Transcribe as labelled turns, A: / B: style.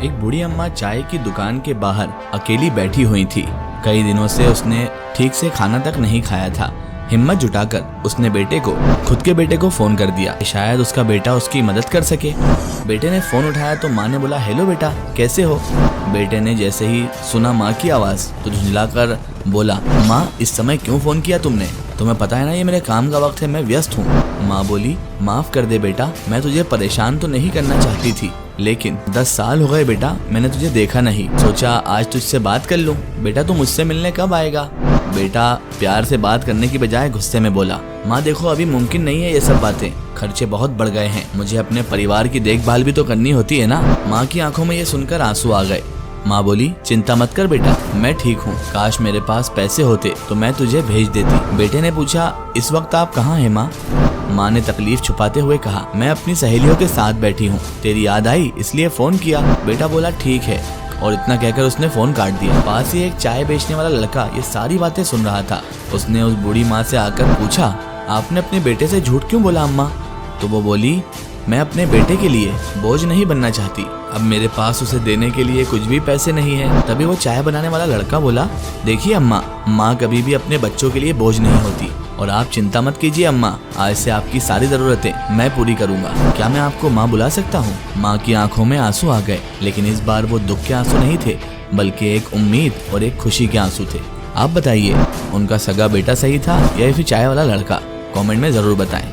A: एक बूढ़ी अम्मा चाय की दुकान के बाहर अकेली बैठी हुई थी। कई दिनों से उसने ठीक से खाना तक नहीं खाया था। हिम्मत जुटाकर उसने खुद के बेटे को फोन कर दिया, शायद उसका बेटा उसकी मदद कर सके। बेटे ने फोन उठाया तो माँ ने बोला, हेलो बेटा, कैसे हो? बेटे ने जैसे ही सुना माँ की आवाज तो झुंझलाकर बोला, माँ इस समय क्यों फोन किया तुमने? तुम्हें पता है ना ये मेरे काम का वक्त है, मैं व्यस्त हूँ। माँ बोली, माफ कर दे बेटा, मैं तुझे परेशान तो नहीं करना चाहती थी, लेकिन 10 साल हो गए बेटा मैंने तुझे देखा नहीं, सोचा आज तुझसे बात कर लूं। बेटा तू मुझसे मिलने कब आएगा? बेटा प्यार से बात करने की बजाय गुस्से में बोला, माँ देखो अभी मुमकिन नहीं है ये सब बातें, खर्चे बहुत बढ़ गए हैं, मुझे अपने परिवार की देखभाल भी तो करनी होती है ना। माँ की आंखों में ये सुनकर आंसू आ गए। माँ बोली, चिंता मत कर बेटा, मैं ठीक हूँ, काश मेरे पास पैसे होते तो मैं तुझे भेज देती। बेटे ने पूछा, इस वक्त आप कहाँ हैं माँ? माँ ने तकलीफ छुपाते हुए कहा, मैं अपनी सहेलियों के साथ बैठी हूँ, तेरी याद आई इसलिए फोन किया। बेटा बोला, ठीक है, और इतना कहकर उसने फोन काट दिया। पास ही एक चाय बेचने वाला लड़का ये सारी बातें सुन रहा था। उसने उस बूढ़ी माँ से आकर पूछा, आपने अपने बेटे से झूठ क्यों बोला अम्मा? तो वो बोली, मैं अपने बेटे के लिए बोझ नहीं बनना चाहती, अब मेरे पास उसे देने के लिए कुछ भी पैसे नहीं है। तभी वो चाय बनाने वाला लड़का बोला, देखिए अम्मा, माँ कभी भी अपने बच्चों के लिए बोझ नहीं होती, और आप चिंता मत कीजिए अम्मा, आज से आपकी सारी जरूरतें मैं पूरी करूंगा। क्या मैं आपको माँ बुला सकता हूँ? माँ की आंखों में आंसू आ गए, लेकिन इस बार वो दुख के आंसू नहीं थे, बल्कि एक उम्मीद और एक खुशी के आंसू थे। आप बताइए, उनका सगा बेटा सही था या फिर चाय वाला लड़का? कमेंट में जरूर बताएं।